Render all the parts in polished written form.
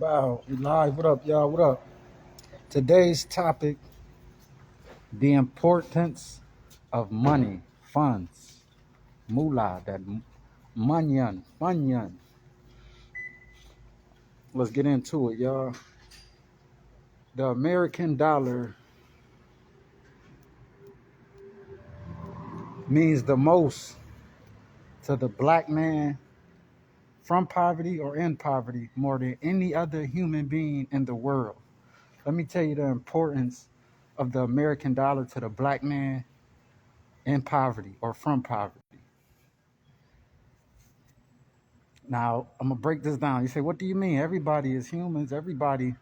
Bow. We live. What up, y'all? What up? Today's topic: the importance of money, funds, moolah, that munyan. Let's get into it, y'all. The American dollar means the most to the black man from poverty or in poverty more than any other human being in the world. Let me tell you the importance of the American dollar to the black man in poverty or from poverty. Now, I'm going to break this down. You say, what do you mean? Everybody is humans. Everybody.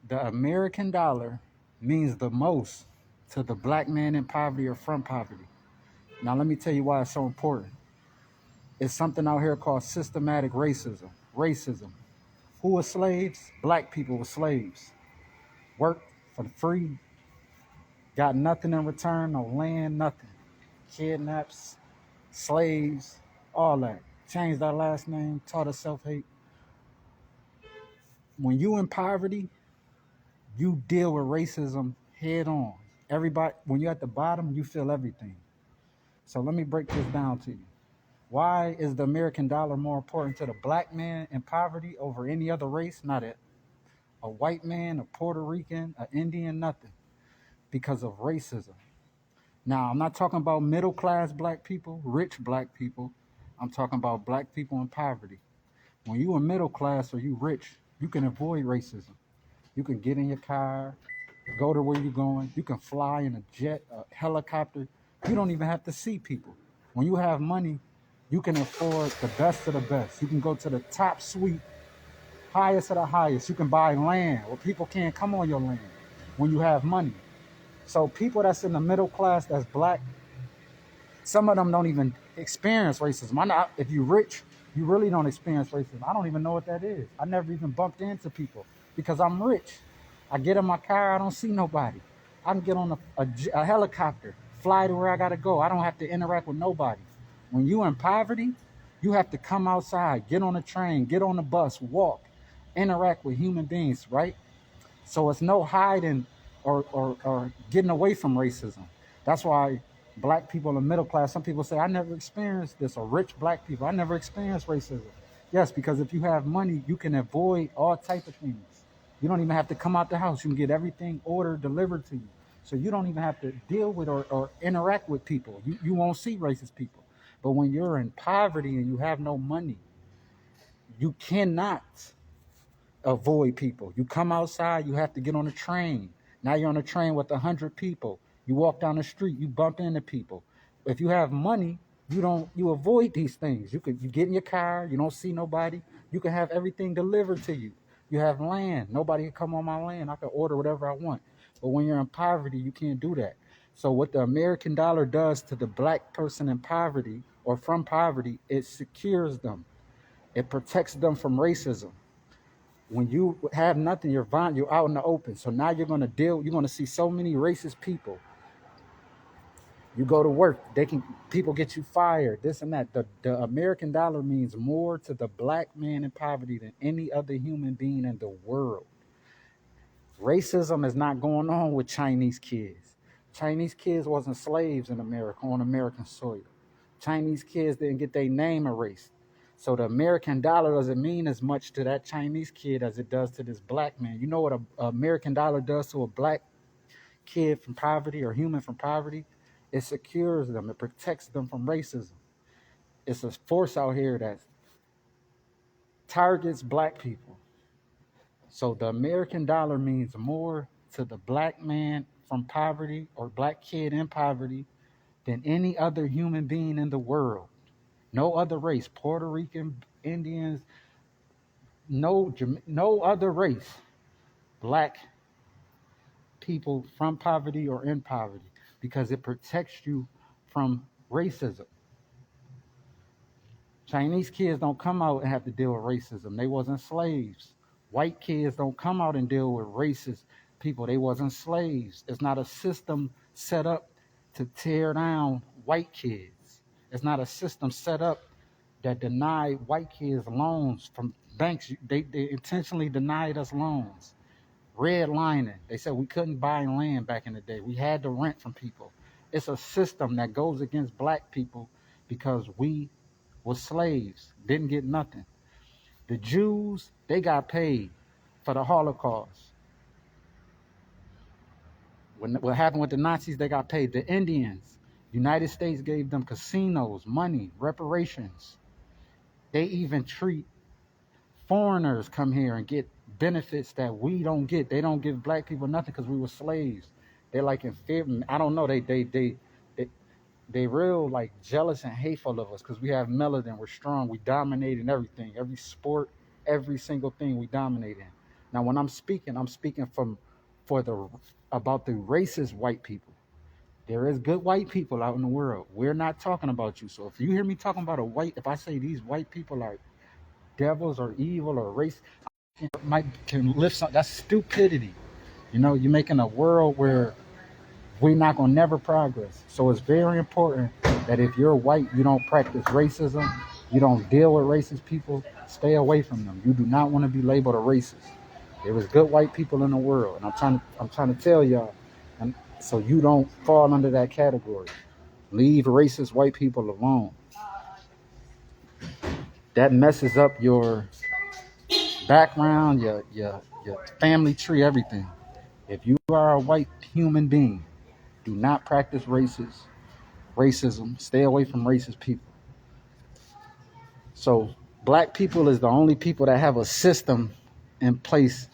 The American dollar means the most to the black man in poverty or from poverty. Now, let me tell you why it's so important. It's something out here called systematic racism. Racism. Who were slaves? Black people were slaves. Worked for free, got nothing in return, no land, nothing. Kidnaps, slaves, all that. Changed our last name, taught us self-hate. When you in poverty, you deal with racism head on. Everybody, when you're at the bottom, you feel everything. So let me break this down to you. Why is the American dollar more important to the black man in poverty over any other race? Not a white man, a Puerto Rican, an Indian, nothing. Because of racism. Now, I'm not talking about middle class black people, rich black people. I'm talking about black people in poverty. When you are middle class or you rich, you can avoid racism. You can get in your car, go to where you're going. You can fly in a jet, a helicopter. You don't even have to see people. When you have money, you can afford the best of the best. You can go to the top suite, highest of the highest. You can buy land where people can't come on your land when you have money. So people that's in the middle class, that's black, some of them don't even experience racism. If you're rich, you really don't experience racism. I don't even know what that is. I never even bumped into people because I'm rich. I get in my car, I don't see nobody. I can get on a helicopter, fly to where I gotta go. I don't have to interact with nobody. When you in poverty, you have to come outside, get on a train, get on a bus, walk, interact with human beings, right? So it's no hiding or getting away from racism. That's why black people in the middle class, some people say, I never experienced this, or rich black people, I never experienced racism. Yes, because if you have money, you can avoid all type of things. You don't even have to come out the house. You can get everything ordered, delivered to you. So you don't even have to deal with or interact with people. You won't see racist people. But when you're in poverty and you have no money, you cannot avoid people. You come outside, you have to get on a train. Now you're on a train with 100 people. You walk down the street, you bump into people. If you have money, you avoid these things. You get in your car, you don't see nobody. You can have everything delivered to you. You have land. Nobody can come on my land. I can order whatever I want. But when you're in poverty, you can't do that. So what the American dollar does to the black person in poverty or from poverty, it secures them. It protects them from racism. When you have nothing, you're out in the open. So now you're going to see so many racist people. You go to work, people get you fired, this and that. The American dollar means more to the black man in poverty than any other human being in the world. Racism is not going on with Chinese kids. Chinese kids wasn't slaves in America on American soil. Chinese kids didn't get their name erased. So the American dollar doesn't mean as much to that Chinese kid as it does to this black man. You know what a American dollar does to a black kid from poverty or human from poverty? It secures them. It protects them from racism. It's a force out here that targets black people. So the American dollar means more to the black man from poverty or black kid in poverty than any other human being in the world. No other race, Puerto Rican, Indians, no other race, black people from poverty or in poverty, because it protects you from racism. Chinese kids don't come out and have to deal with racism. They wasn't slaves. White kids don't come out and deal with racist people. They wasn't slaves. It's not a system set up to tear down white kids. It's not a system set up that deny white kids loans Banks, they intentionally denied us loans. Redlining. They said we couldn't buy land back in the day. We had to rent from people. It's a system that goes against black people because we were slaves, didn't get nothing. The Jews, they got paid for the Holocaust. What happened with the Nazis, they got paid. The Indians, United States gave them casinos, money, reparations. They even treat foreigners come here and get benefits that we don't get. They don't give black people nothing because we were slaves. They're like in fear. I don't know. They they real like jealous and hateful of us because we have melanin. We're strong. We dominate in everything. Every sport, every single thing we dominate in. Now, when I'm speaking from for the about the racist white people. There is good white people out in the world. We're not talking about you. So if you hear me talking about a white, if I say these white people are devils or evil or race, might can lift some. That's stupidity. You know, you're making a world where we're not gonna never progress. So it's very important that if you're white, you don't practice racism, you don't deal with racist people, stay away from them. You do not want to be labeled a racist. There is good white people in the world, and I'm trying to tell y'all, and so you don't fall under that category. Leave racist white people alone. That messes up your background, your family tree, everything. If you are a white human being, do not practice racism. Stay away from racist people. So black people is the only people that have a system in place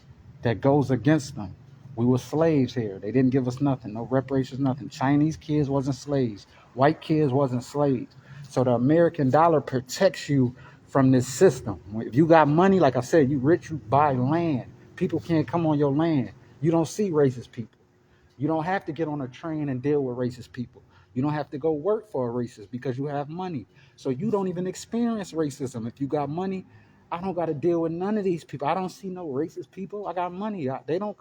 that goes against them. We were slaves here. They didn't give us nothing, no reparations, nothing. Chinese kids wasn't slaves. White kids wasn't slaves. So the American dollar protects you from this system. If you got money, like I said, you rich, you buy land. People can't come on your land. You don't see racist people. You don't have to get on a train and deal with racist people. You don't have to go work for a racist because you have money. So you don't even experience racism. If you got money, I don't got to deal with none of these people. I don't see no racist people. I got money. They don't.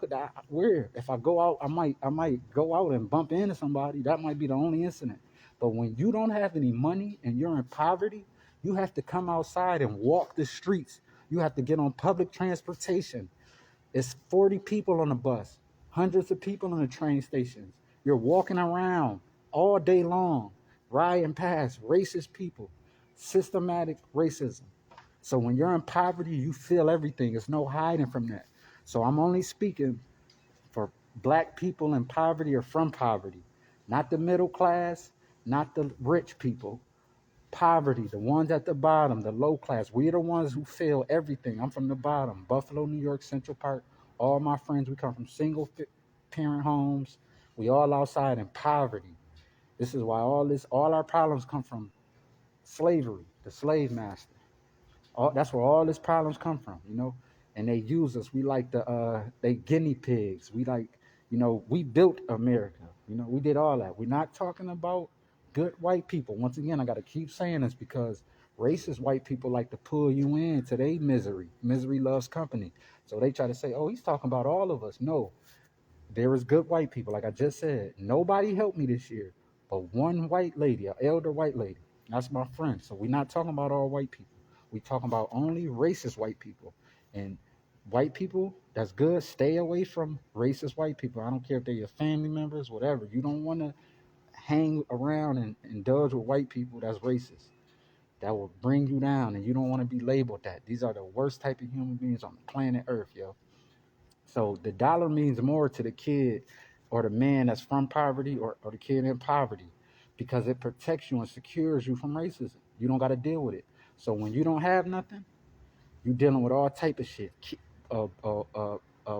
Where if I go out, I might go out and bump into somebody. That might be the only incident. But when you don't have any money and you're in poverty, you have to come outside and walk the streets. You have to get on public transportation. It's 40 people on the bus, hundreds of people on the train stations. You're walking around all day long, riding past racist people, systematic racism. So when you're in poverty, you feel everything. There's no hiding from that. So I'm only speaking for black people in poverty or from poverty, not the middle class, not the rich people. Poverty, the ones at the bottom, the low class. We're the ones who feel everything. I'm from the bottom, Buffalo, New York, Central Park. All my friends, we come from single parent homes. We all outside in poverty. This is why all our problems come from slavery, the slave master. That's where all these problems come from, you know. And they use us. We like they guinea pigs. We like, we built America. We did all that. We're not talking about good white people. Once again, I got to keep saying this because racist white people like to pull you into their misery. Misery loves company. So they try to say, oh, he's talking about all of us. No, there is good white people. Like I just said, nobody helped me this year, but one white lady, an elder white lady. That's my friend. So we're not talking about all white people. We're talking about only racist white people. And white people, that's good. Stay away from racist white people. I don't care if they're your family members, whatever. You don't want to hang around and indulge with white people that's racist. That will bring you down, and you don't want to be labeled that. These are the worst type of human beings on the planet Earth, yo. So the dollar means more to the kid or the man that's from poverty or the kid in poverty because it protects you and secures you from racism. You don't got to deal with it. So when you don't have nothing, you dealing with all type of shit. A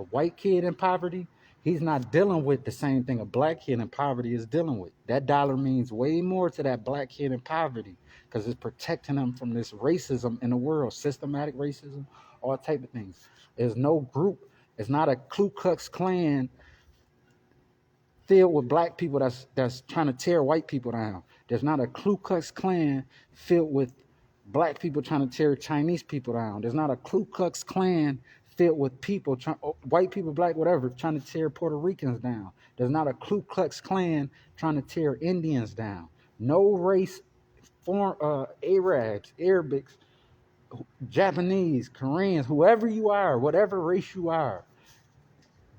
white kid in poverty, he's not dealing with the same thing a black kid in poverty is dealing with. That dollar means way more to that black kid in poverty because it's protecting them from this racism in the world, systematic racism, all type of things. There's no group. It's not a Ku Klux Klan filled with black people that's trying to tear white people down. There's not a Ku Klux Klan filled with black people trying to tear Chinese people down. There's not a Ku Klux Klan filled with people, white people, black, whatever, trying to tear Puerto Ricans down. There's not a Ku Klux Klan trying to tear Indians down. No race, Arabs, Arabics, Japanese, Koreans, whoever you are, whatever race you are,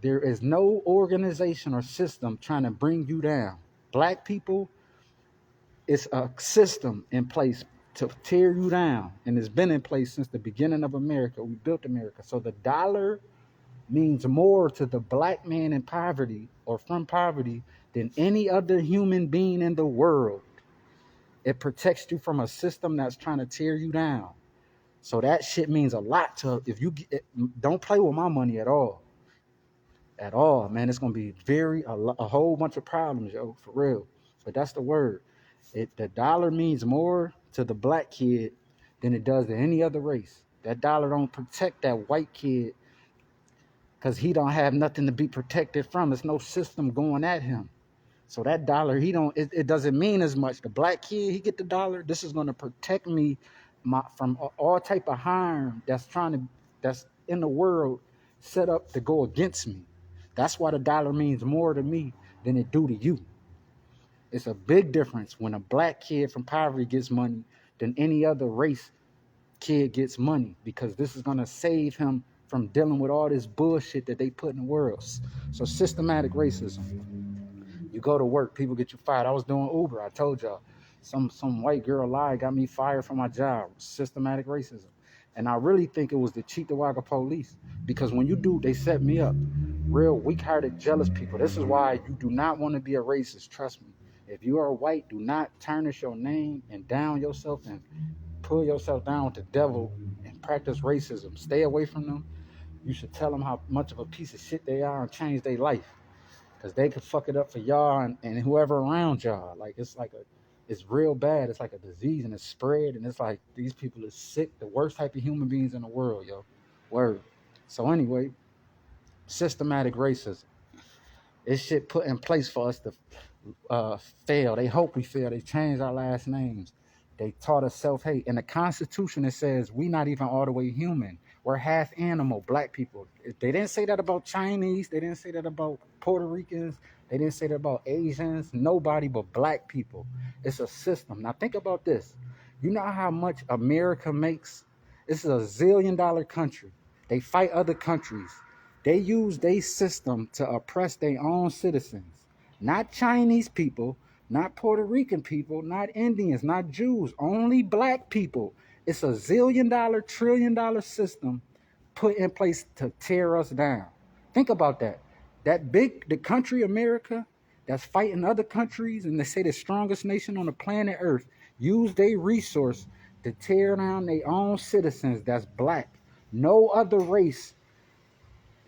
there is no organization or system trying to bring you down. Black people, it's a system in place to tear you down, and it's been in place since the beginning of America. We built America. So the dollar means more to the black man in poverty or from poverty than any other human being in the world. It protects you from a system that's trying to tear you down. So that shit means a lot to, if you don't play with my money at all, man. It's gonna be a whole bunch of problems, yo, for real. But that's the word. The dollar means more to the black kid than it does to any other race. That dollar don't protect that white kid because he don't have nothing to be protected from. There's no system going at him. So that dollar, it doesn't mean as much. The black kid, he get the dollar. This is gonna protect me from all type of harm that's in the world set up to go against me. That's why the dollar means more to me than it do to you. It's a big difference when a black kid from poverty gets money than any other race kid gets money, because this is going to save him from dealing with all this bullshit that they put in the world. So systematic racism. You go to work, people get you fired. I was doing Uber. I told y'all. Some white girl lied, got me fired from my job. Systematic racism. And I really think it was the Cheektowaga police, because when you do, they set me up. Real weak-hearted, jealous people. This is why you do not want to be a racist. Trust me. If you are white, do not tarnish your name and down yourself and pull yourself down with the devil and practice racism. Stay away from them. You should tell them how much of a piece of shit they are and change their life, because they could fuck it up for y'all and whoever around y'all. Like, it's real bad. It's like a disease, and it's spread, and it's like these people are sick, the worst type of human beings in the world, yo. Word. So anyway, systematic racism. It's shit put in place for us to fail. They hope we fail. They changed our last names. They taught us self-hate. In the Constitution, it says we not even all the way human. We're half animal, black people. They didn't say that about Chinese. They didn't say that about Puerto Ricans. They didn't say that about Asians. Nobody but black people. It's a system. Now think about this. You know how much America makes? This is a $1 zillion country. They fight other countries. They use their system to oppress their own citizens. Not Chinese people, not Puerto Rican people, not Indians, not Jews, only black people. It's a $1 zillion, $1 trillion system put in place to tear us down. Think about that. The country America that's fighting other countries, and they say the strongest nation on the planet Earth, use their resource to tear down their own citizens that's black. No other race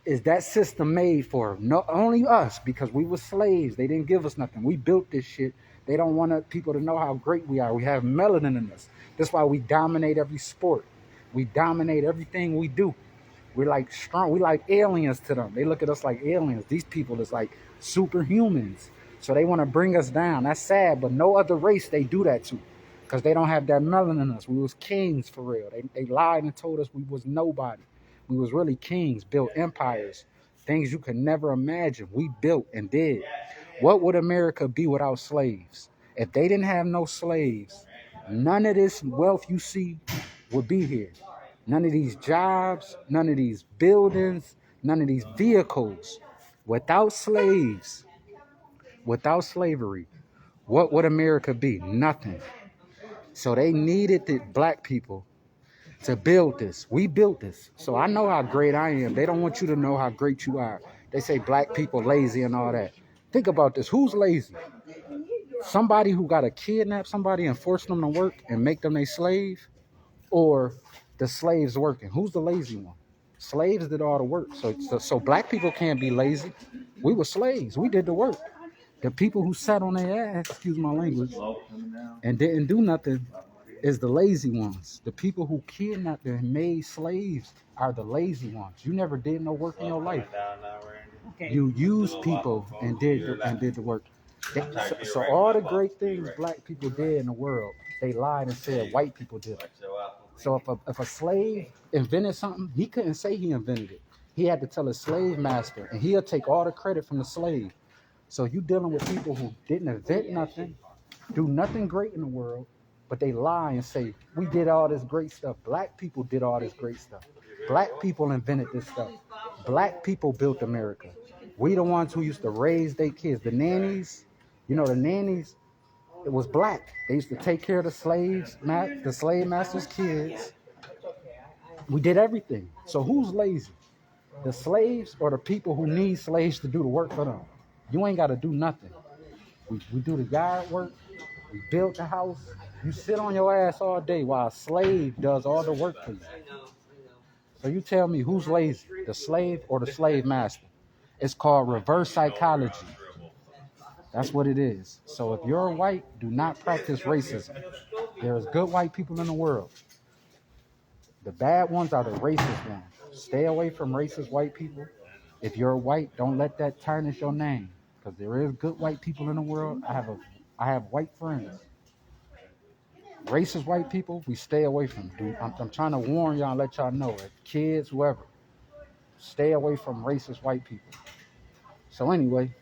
is that system made for. No, only us, because we were slaves. They didn't give us nothing. We built this shit. They don't want people to know how great we are. We have melanin in us. That's why we dominate every sport. We dominate everything we do. We're like strong. We like aliens to them. They look at us like aliens. These people is like superhumans. So they want to bring us down. That's sad, but no other race they do that to, because they don't have that melanin in us. We was kings for real. They lied and told us we was nobody. We was really kings, built empires, things you could never imagine. We built and did. What would America be without slaves? If they didn't have no slaves, none of this wealth you see would be here. None of these jobs, none of these buildings, none of these vehicles. Without slaves, without slavery, what would America be? Nothing. So they needed the black people to build this. We built this. So I know how great I am. They don't want you to know how great you are. They say black people lazy and all that. Think about this. Who's lazy? Somebody who got to kidnap somebody and force them to work and make them a slave, or the slaves working? Who's the lazy one? Slaves did all the work. So black people can't be lazy. We were slaves. We did the work. The people who sat on their ass, excuse my language, and didn't do nothing is the lazy ones. The people who kidnapped and made slaves are the lazy ones. You never did no work in your life. You used people and did the work. So all the great things black people did in the world, they lied and said white people did it. So if a slave invented something, he couldn't say he invented it. He had to tell his slave master, and he'll take all the credit from the slave. So you dealing with people who didn't invent nothing, do nothing great in the world, but they lie and say, we did all this great stuff. Black people did all this great stuff. Black people invented this stuff. Black people built America. We the ones who used to raise their kids. The nannies, the nannies, it was black. They used to take care of the slaves, the slave masters' kids. We did everything. So who's lazy? The slaves or the people who need slaves to do the work for them? You ain't got to do nothing. We do the yard work. We build the house. You sit on your ass all day while a slave does all the work for you. So you tell me who's lazy, the slave or the slave master? It's called reverse psychology. That's what it is. So if you're white, do not practice racism. There's good white people in the world. The bad ones are the racist ones. Stay away from racist white people. If you're white, don't let that tarnish your name, because there is good white people in the world. I have white friends. Racist white people, we stay away from. Dude, I'm trying to warn y'all and let y'all know, kids, whoever, stay away from racist white people. So anyway,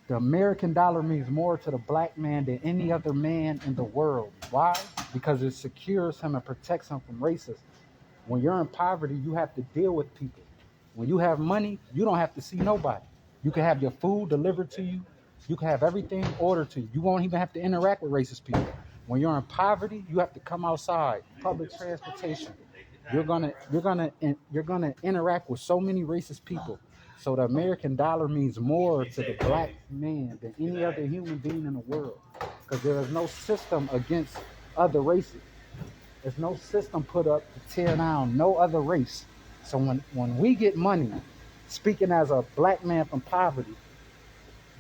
the American dollar means more to the black man than any other man in the world. Why? Because it secures him and protects him from racism. When you're in poverty, you have to deal with people. When you have money, you don't have to see nobody. You can have your food delivered to you. You can have everything ordered to you. You won't even have to interact with racist people. When you're in poverty, you have to come outside. Public transportation. You're gonna interact with so many racist people. So the American dollar means more to the black man than any other human being in the world, because there is no system against other races. There's no system put up to tear down no other race. So when we get money, speaking as a black man from poverty,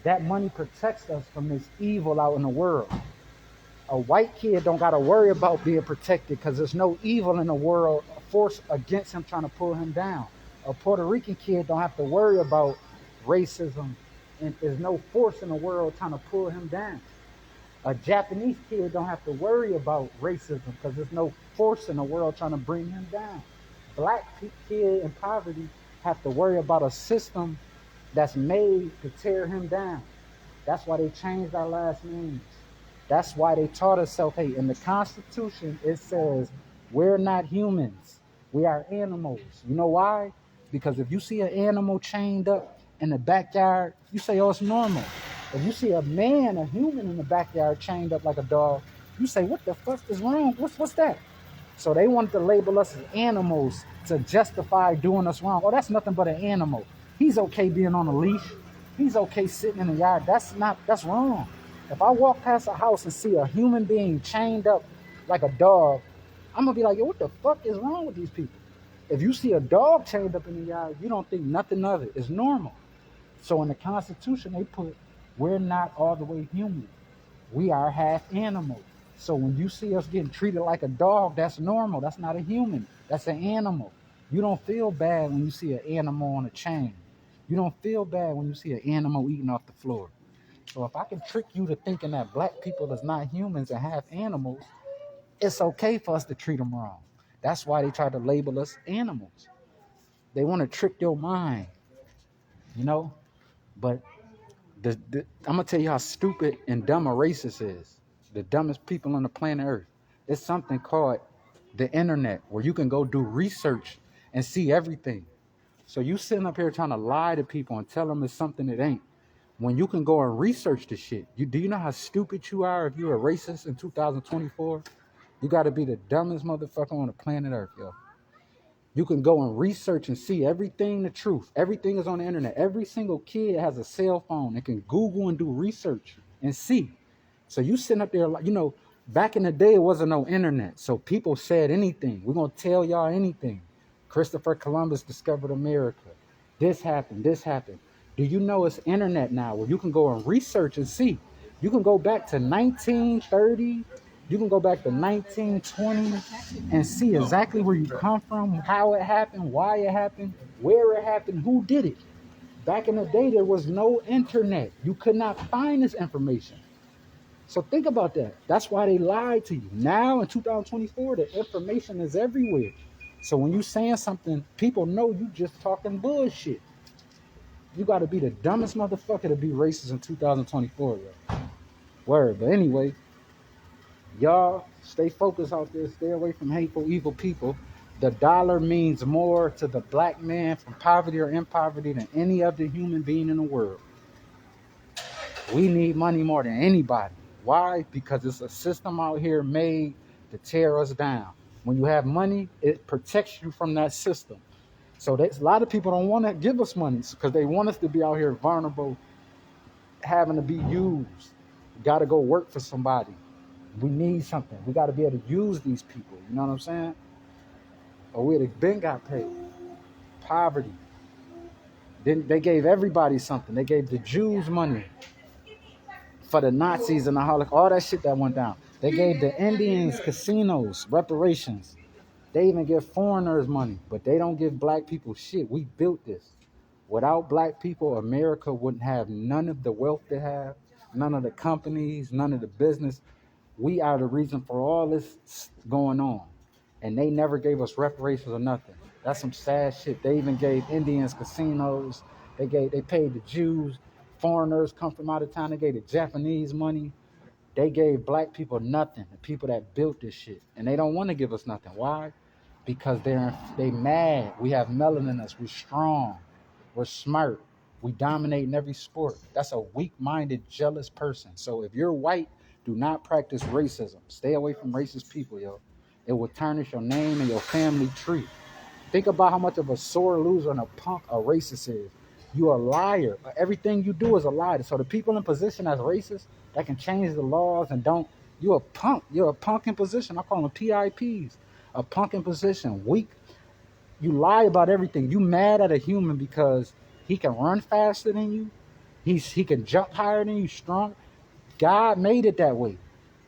that money protects us from this evil out in the world. A white kid don't got to worry about being protected because there's no evil in the world, a force against him trying to pull him down. A Puerto Rican kid don't have to worry about racism, and there's no force in the world trying to pull him down. A Japanese kid don't have to worry about racism because there's no force in the world trying to bring him down. Black kid in poverty have to worry about a system that's made to tear him down. That's why they changed our last names. That's why they taught us self-hate. In the Constitution, it says we're not humans. We are animals. You know why? Because if you see an animal chained up in the backyard, you say, oh, it's normal. If you see a human in the backyard chained up like a dog, you say, what the fuck is wrong? What's that? So they wanted to label us as animals to justify doing us wrong. Oh, that's nothing but an animal. He's okay being on a leash. He's okay sitting in the yard. That's wrong. If I walk past a house and see a human being chained up like a dog, I'm going to be like, yo, what the fuck is wrong with these people? If you see a dog chained up in the yard, you don't think nothing of it. It's normal. So in the Constitution, they put, we're not all the way human. We are half animal. So when you see us getting treated like a dog, that's normal. That's not a human. That's an animal. You don't feel bad when you see an animal on a chain. You don't feel bad when you see an animal eating off the floor. So if I can trick you to thinking that black people is not humans and half animals, it's okay for us to treat them wrong. That's why they try to label us animals. They want to trick your mind, But I'm going to tell you how stupid and dumb a racist is. The dumbest people on the planet Earth. It's something called the internet, where you can go do research and see everything. So you sitting up here trying to lie to people and tell them it's something it ain't, when you can go and research the shit. Do you know how stupid you are if you're a racist in 2024? You got to be the dumbest motherfucker on the planet Earth, yo. You can go and research and see everything, the truth. Everything is on the internet. Every single kid has a cell phone and can Google and do research and see. So you sitting up there, back in the day, it wasn't no internet. So people said anything. We're going to tell y'all anything. Christopher Columbus discovered America. This happened. Do you know it's internet now where you can go and research and see? You can go back to 1930. You can go back to 1920 and see exactly where you come from, how it happened, why it happened, where it happened, who did it. Back in the day, there was no internet. You could not find this information. So think about that. That's why they lied to you. Now in 2024, the information is everywhere. So when you saying something, people know you just talking bullshit. You got to be the dumbest motherfucker to be racist in 2024, yo. Word. But anyway, Y'all stay focused out there. Stay away from hateful, evil people. The dollar means more to the black man from poverty or in poverty than any other human being in the world. We need money more than anybody. Why? Because it's a system out here made to tear us down. When you have money, it protects you from that system. So that's, a lot of people don't want to give us money because they want us to be out here vulnerable, having to be used. We got to go work for somebody. We need something. We got to be able to use these people. You know what I'm saying? Or we'd have been got paid. Poverty. Then they gave everybody something. They gave the Jews money for the Nazis and the Holocaust, all that shit that went down. They gave the Indians casinos, reparations. They even give foreigners money, but they don't give black people shit. We built this. Without black people, America wouldn't have none of the wealth they have, none of the companies, none of the business. We are the reason for all this going on. And they never gave us reparations or nothing. That's some sad shit. They even gave Indians casinos. They paid the Jews. Foreigners come from out of town. They gave the Japanese money. They gave black people nothing. The people that built this shit. And they don't want to give us nothing. Why? Because they mad. We have melanin in us. We're strong. We're smart. We dominate in every sport. That's a weak-minded, jealous person. So if you're white, do not practice racism. Stay away from racist people, yo. It will tarnish your name and your family tree. Think about how much of a sore loser and a punk a racist is. You're a liar. Everything you do is a lie. So the people in position as racist that can change the laws and don't, you're a punk. You're a punk in position. I call them PIPs. A punk in position, weak. You lie about everything. You mad at a human because he can run faster than you. He can jump higher than you, strong. God made it that way.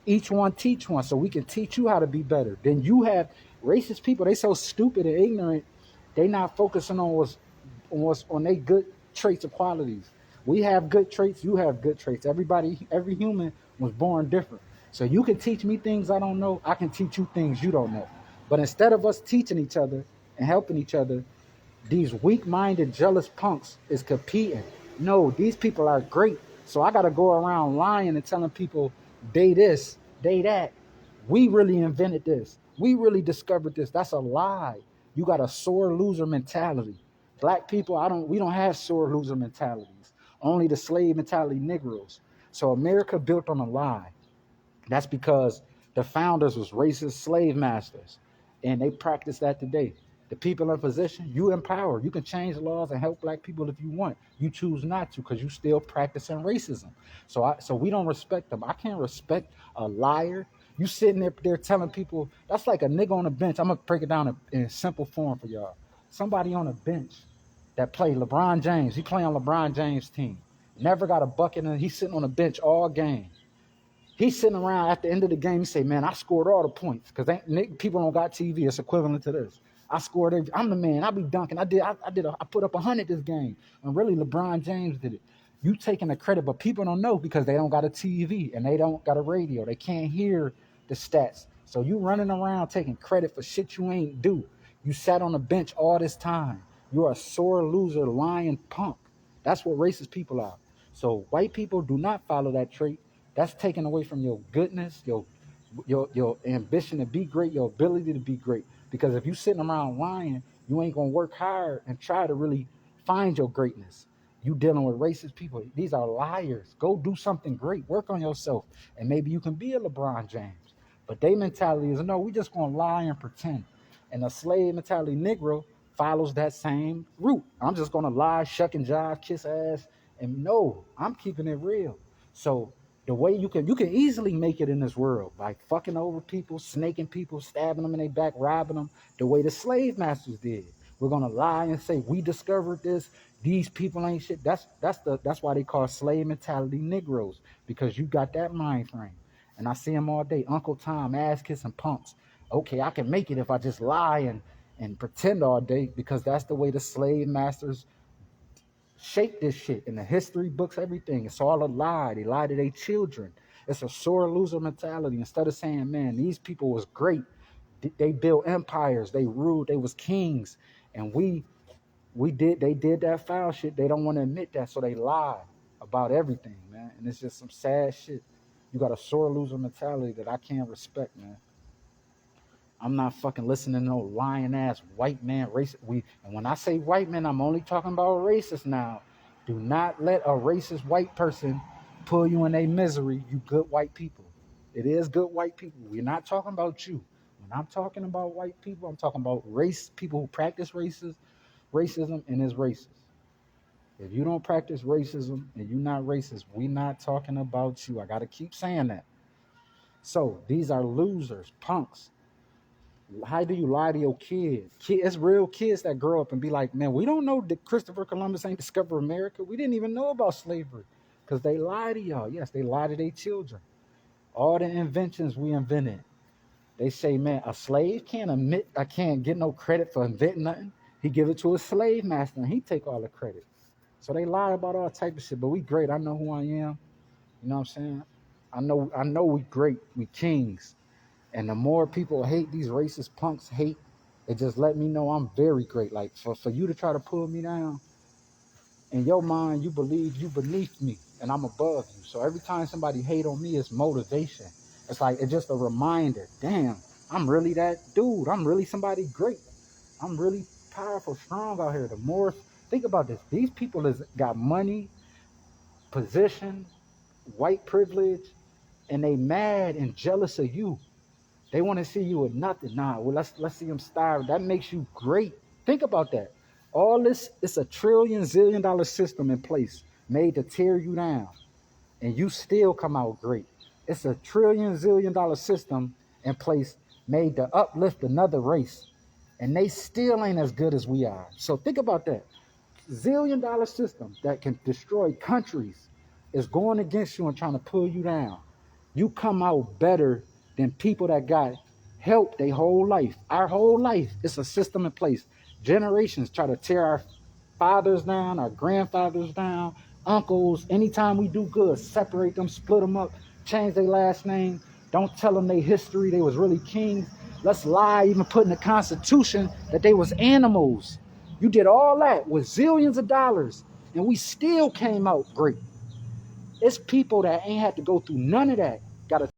Each one teach one, so we can teach you how to be better. Then you have racist people. They so stupid and ignorant. They not focusing on what's on their good traits or qualities. We have good traits. You have good traits. Every human was born different. So you can teach me things I don't know. I can teach you things you don't know. But instead of us teaching each other and helping each other, these weak-minded, jealous punks is competing. No, these people are great. So I got to go around lying and telling people they this, they that. We really invented this. We really discovered this. That's a lie. You got a sore loser mentality. Black people, we don't have sore loser mentalities. Only the slave mentality Negroes. So America built on a lie. That's because the founders was racist slave masters, and they practice that today. The people in position, you empower. You can change laws and help black people if you want. You choose not to because you still practicing racism. So we don't respect them. I can't respect a liar. You sitting there telling people that's like a nigga on a bench. I'm gonna break it down in simple form for y'all. Somebody on a bench that played LeBron James. He play on LeBron James' team. Never got a bucket, and he's sitting on the bench all game. He's sitting around at the end of the game. He say, "Man, I scored all the points because people don't got TV. It's equivalent to this. I scored. I'm the man. I be dunking. I put up 100 this game, and really LeBron James did it. You taking the credit, but people don't know because they don't got a TV and they don't got a radio. They can't hear the stats. So you running around taking credit for shit you ain't do. You sat on the bench all this time. You're a sore loser, lying punk. That's what racist people are. So white people do not follow that trait. That's taken away from your goodness, your ambition to be great, your ability to be great. Because if you sitting around lying, you ain't gonna work hard and try to really find your greatness. You dealing with racist people. These are liars. Go do something great. Work on yourself, and maybe you can be a LeBron James. But their mentality is no. We just gonna lie and pretend. And the slave mentality Negro follows that same route. I'm just gonna lie, shuck and jive, kiss ass, and no, I'm keeping it real. So the way you can easily make it in this world by fucking over people, snaking people, stabbing them in their back, robbing them, the way the slave masters did. We're gonna lie and say we discovered this. These people ain't shit. That's why they call slave mentality Negroes, because you got that mind frame. And I see them all day, Uncle Tom, ass kissing punks. Okay, I can make it if I just lie and pretend all day, because that's the way the slave masters shape this shit in the history books, everything. It's all a lie. They lie to their children. It's a sore loser mentality. Instead of saying, man, these people was great. They built empires. They ruled. They was kings. And they did that foul shit. They don't want to admit that. So they lie about everything, man. And it's just some sad shit. You got a sore loser mentality that I can't respect, man. I'm not fucking listening to no lying ass white man racist. And when I say white man, I'm only talking about racist now. Do not let a racist white person pull you in a misery, you good white people. It is good white people. We're not talking about you. When I'm talking about white people, I'm talking about race people who practice racism and is racist. If you don't practice racism and you're not racist, we're not talking about you. I gotta keep saying that. So these are losers, punks. How do you lie to your kids? It's real kids that grow up and be like, man, we don't know that Christopher Columbus ain't discovered America. We didn't even know about slavery because they lie to y'all. Yes, they lie to their children. All the inventions we invented. They say, man, a slave can't admit, I can't get no credit for inventing nothing. He give it to a slave master and he take all the credit. So they lie about all type of shit, but we great. I know who I am. You know what I'm saying? I know we great. We kings. And the more people hate, these racist punks hate, it just let me know I'm very great. Like for you to try to pull me down, in your mind, you believe you beneath me and I'm above you. So every time somebody hate on me, it's motivation. It's like, it's just a reminder. Damn, I'm really that dude. I'm really somebody great. I'm really powerful, strong out here. The more, think about this. These people has got money, position, white privilege, and they mad and jealous of you. They want to see you with nothing. Nah, well, let's see them starve. That makes you great. Think about that. All this, it's a $1 trillion system in place made to tear you down, and you still come out great. It's a $1 trillion system in place made to uplift another race, and they still ain't as good as we are. So think about that. $1 zillion system that can destroy countries is going against you and trying to pull you down. You come out better than people that got help their whole life. Our whole life, it's a system in place. Generations try to tear our fathers down, our grandfathers down, uncles. Anytime we do good, separate them, split them up, change their last name. Don't tell them their history. They was really kings. Let's lie, even put in the Constitution that they was animals. You did all that with zillions of dollars, and we still came out great. It's people that ain't had to go through none of that. Got to